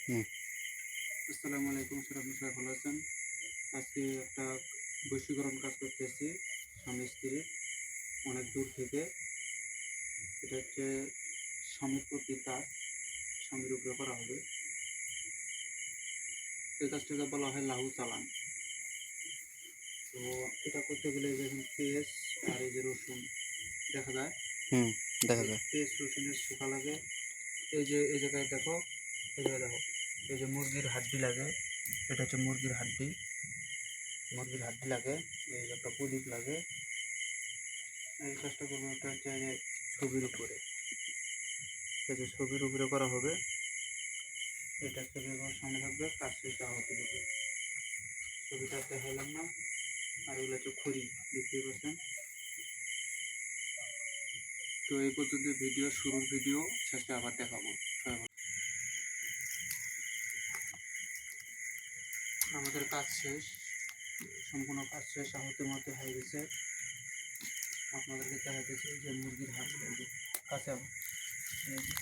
হুম। আসসালামু আলাইকুম স্যার, আপনি সবাই ভালো আছেন? আজকে একটা বশীকরণ কাজ করতেছি স্বামী স্ত্রীর, অনেক দূর থেকে। এটা হচ্ছে স্বামীর প্রতি কাজ, স্বামীর উপরে করা হবে। এই কাজটাকে বলা হয় লাহু চালান। তো এটা করতে গেলে দেখুন পেঁয়াজ আর এই যে রসুন দেখা যায়। হুম, দেখা যায়। পেঁয়াজ রসুনের শুকা লাগে। এই জায়গায় দেখো, এই জায়গায় দেখো, এই যে মুরগির হাড্ডি লাগে। এটা হচ্ছে মুরগির হাড্ডি লাগে। এই যে একটা প্রদীপ লাগে। এই কাজটা করবো একটা হচ্ছে যে ছবির উপরে, এই যে ছবির উপরে করা হবে। এটা ছবির সামনে থাকবে, কাজ শেষে আহতি দেবে। ছবিটা দেখালাম না। আর এগুলো হচ্ছে খড়ি, দেখতেই পাচ্ছেন। তো এই পর্যন্ত ভিডিও, শুরুর ভিডিও, শেষে আবার দেখাবো। আমাদের কাজ শেষ, সম্পূর্ণ কাজ শেষ, আহতির মধ্যে হয়ে গেছে। আপনাদেরকে দেখাতেছি যে মুরগির হাড়, এই যে কাঁচা, এই যে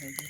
এই যে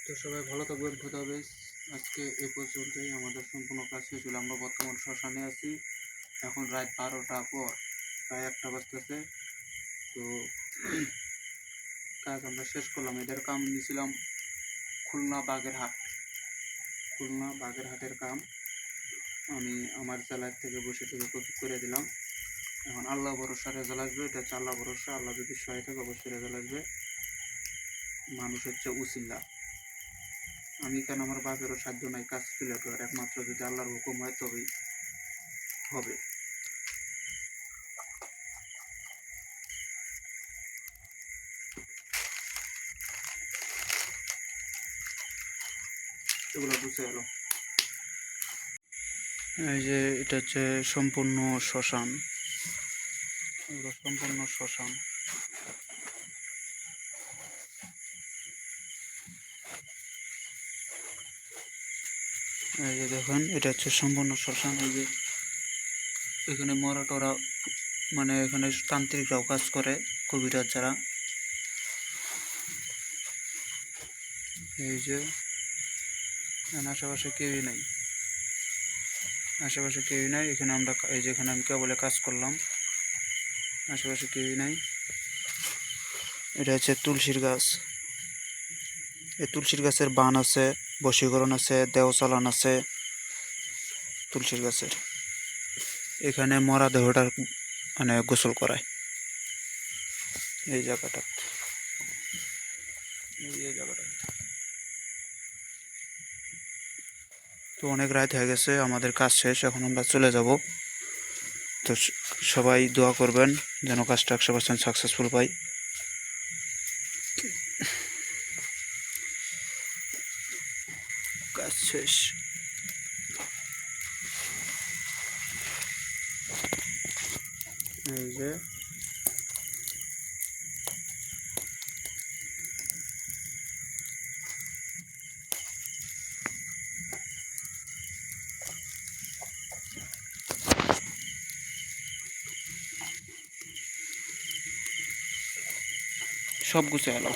তো সবাই ভালো থাকবেন, খোদাহাফেজ। আজকে এই পর্যন্তই, আমাদের সম্পূর্ণ কাজ শেষ হলো। আমরা বর্তমান শ্মশানে আছি। এখন রাত 12টার পর, প্রায় 1টা বাজতেছে। তো কাজ আমরা শেষ করলাম। এদের কাম নিয়েছিলাম খুলনা বাগেরহাটের কাম। আমি আমার জেলার থেকে বসে থেকে করে দিলাম। এখন আল্লাহ ভরসা রেজাল্ট আসবে। এটা হচ্ছে আল্লাহ ভরসা, আল্লাহ যদি সহায় থাকে অবশ্যই রেজাল্ট আসবে। মানুষ হচ্ছে উসিল্লা। আমি কেন, আমার বাপেরও সাধ্য নাই কাজ তুলে দেওয়ার, একমাত্র যদি আল্লাহর হুকুম হয় তবেই হবে। এগুলো বুঝে গেল। এই যে এটা হচ্ছে সম্পূর্ণ শ্মশান, এগুলো সম্পূর্ণ শ্মশান। এই যে দেখেন, এটা হচ্ছে সম্পূর্ণ শ্মশান। এই যে এখানে মরাটরা, মানে এখানে তান্ত্রিকরাও কাজ করে, কবিরাজ যারা। এই যে আশেপাশে কেউই নাই, এখানে আমরা, এই যে এখানে আমি কেবলে কাজ করলাম, আশেপাশে কেউই নাই। এটা হচ্ছে তুলসীর গাছ। এই তুলসীর গাছের বান আছে, বশীকরণ আছে, দেও চালান আছে তুলসীর গাছের। এখানে মরা দেহটার মানে গোসল করায় এই জায়গাটা, এই জায়গাটা। তো অনেক রাত হয়ে গেছে, আমাদের কাজ শেষ, এখন আমরা চলে যাব। তো সবাই দোয়া করবেন যেন কাজটা 100% সাকসেসফুল পাই। কাজ শেষ। এই যে সব গুছে গেল।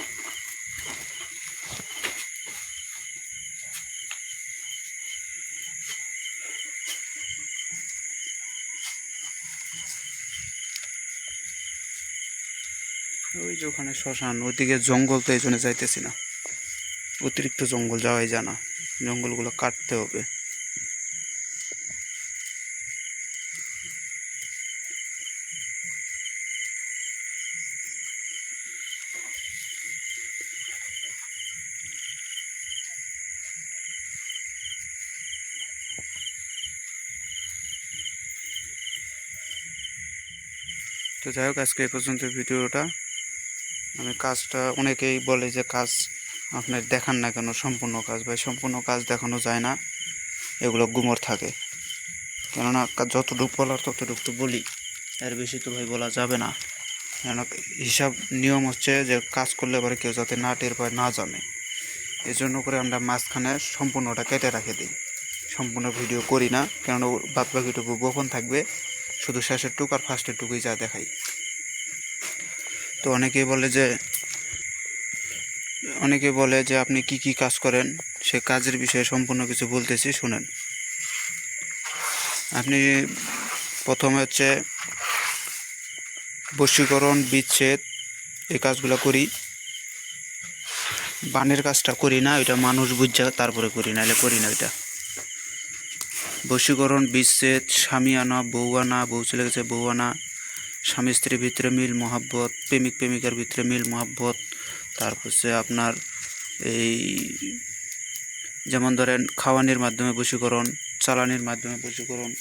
ওই যে ওখানে শ্মশান, ওইদিকে জঙ্গল, তো এই জন্য যাইতেছি না। অতিরিক্ত জঙ্গল যাওয়াই যায় না, জঙ্গলগুলো কাটতে হবে। তো যাই হোক, আজকে এই পর্যন্ত ভিডিওটা। আমি কাজটা, অনেকেই বলে যে কাজ আপনি দেখান না কেন সম্পূর্ণ কাজ। ভাই সম্পূর্ণ কাজ দেখানো যায় না, এগুলো গুমর থাকে। কেননা যতটুকু বলার ততটুকু তো বলি, এর বেশি তো ভাই বলা যাবে না। কেননা হিসাব নিয়ম হচ্ছে যে কাজ করলে এবার কেউ যাতে না টের পায়, না জানে, এই জন্য করে আমরা মাঝখানে সম্পূর্ণটা কেটে রাখে দিই, সম্পূর্ণ ভিডিও করি না। কেননা বাদ বাকিটুকু গোপন থাকবে, শুধু শেষের টুক আর ফার্স্টের টুকুই যা দেখাই। তো অনেকে বলে যে আপনি কি কি কাজ করেন, সে কাজের বিষয়ে সম্পূর্ণ কিছু বলতেছি, শুনেন। আপনি প্রথমে হচ্ছে বশীকরণ, বিচ্ছেদ, এই কাজগুলো করি। বানের কাজটা করি না, ওইটা মানুষ বুঝা তারপরে করি, নাহলে করি না ওইটা। বশীকরণ, বিচ্ছেদ, স্বামী আনা, বউ আনা, বউ চলে গেছে বউ আনা, স্বামী স্ত্রীর ভিতরে মিল মহাব্বত, প্রেমিক প্রেমিকার ভিতরে মিল মহাব্বত, তারপর হচ্ছে আপনার এই যেমন ধরেন খাওয়ানির মাধ্যমে বশীকরণ, চালানির মাধ্যমে বশীকরণ,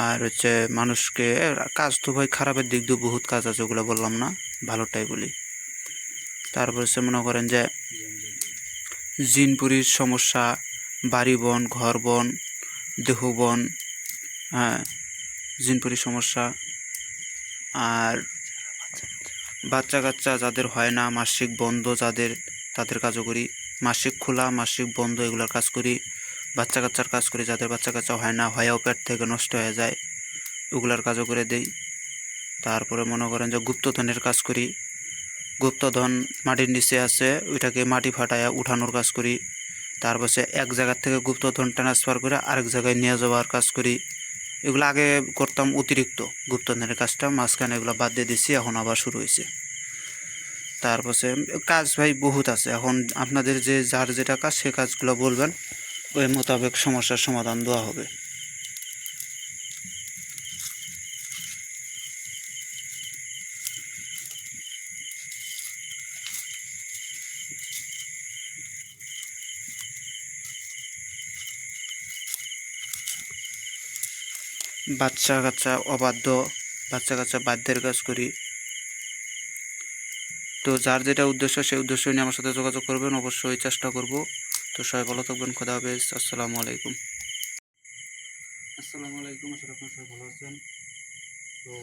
আর হচ্ছে মানুষকে কাজ তো ভাই খারাপের দিক দিয়ে বহুত কাজ আছে, ওগুলো বললাম না, ভালোটাই বলি। তারপর হচ্ছে মনে করেন যে জিনপুরির সমস্যা, বাড়ি বন, ঘর বন, দেহ বন, হ্যাঁ, জিনপুরির সমস্যা। আর বাচ্চা কাচ্চা যাদের হয় না, মাসিক বন্ধ যাদের, তাদের কাজও করি। মাসিক খোলা, মাসিক বন্ধ, এগুলোর কাজ করি। বাচ্চা কাচ্চার কাজ করি, যাদের বাচ্চা কাচ্চা হয় না, হয়েও পেট থেকে নষ্ট হয়ে যায়, ওগুলার কাজও করে দেই। তারপরে মনে করেন যে গুপ্তধনের কাজ করি। গুপ্তধন মাটির নিচে আছে, ওইটাকে মাটি ফাটাইয়া উঠানোর কাজ করি। তারপর এক জায়গার থেকে গুপ্তধন ট্রান্সফার করে আরেক জায়গায় নিয়ে যাওয়ার কাজ করি। এগুলো আগে করতাম অতিরিক্ত, গুপ্তধনের কাজটা মাঝখানে এগুলো বাদ দিয়ে দিচ্ছি, এখন আবার শুরু হয়েছে। তারপর কাজ ভাই বহুত আছে। এখন আপনাদের যে যার যেটা কাজ, সে কাজগুলো বলবেন, ওই মোতাবেক সমস্যার সমাধান দেওয়া হবে। বাচ্চা কাচ্চা অবাধ্য, বাচ্চা কাচ্চা বাধ্যের কাজ করি। তো যার যেটা উদ্দেশ্য, সেই উদ্দেশ্য নিয়ে আমার সাথে যোগাযোগ করবেন, অবশ্যই চেষ্টা করব। তো সবাই ভালো থাকবেন, খোদা হাফেজ, আসসালামু আলাইকুম। আসসালামু আলাইকুম, আশা করি আপনারা সবাই ভালো আছেন। তো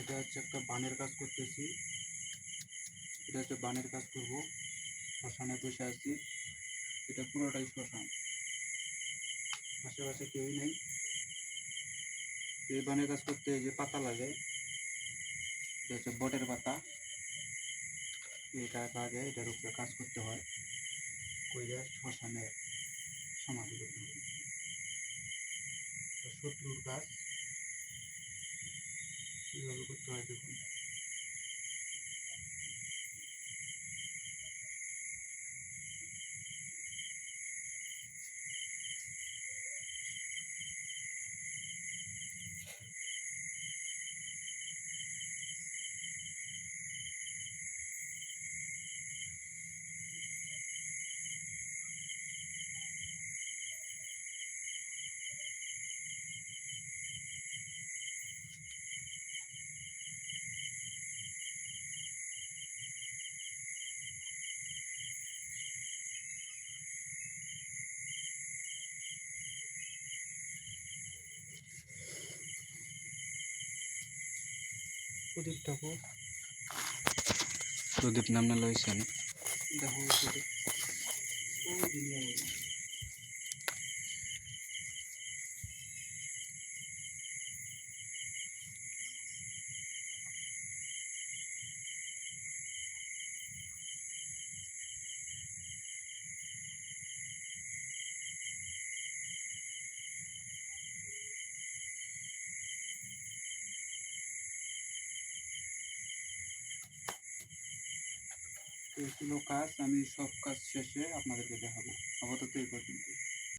এটা হচ্ছে একটা বানের কাজ করতেছি, এটা হচ্ছে বানের কাজ করব। শ্মশানে বসে আছি, এটা পুরোটাই শ্মশান, আশেপাশে কেউই নেই। এই বানের কাজ করতে যে পাতা লাগে, এটা হচ্ছে বটের পাতা, এটা লাগে, এটার উপরে কাজ করতে হয়, কইরা শ্মশানে সমাধি করতে হবে। শত্রুর কাজ কীভাবে করতে হয় দেখুন। প্রদীপ ঠাকুর, প্রদীপ নাম না লইছেন। দেখো এই ছিল কাজ। আমি সব কাজ শেষে আপনাদেরকে দেখাবো। আপাতত এই পর্যন্ত।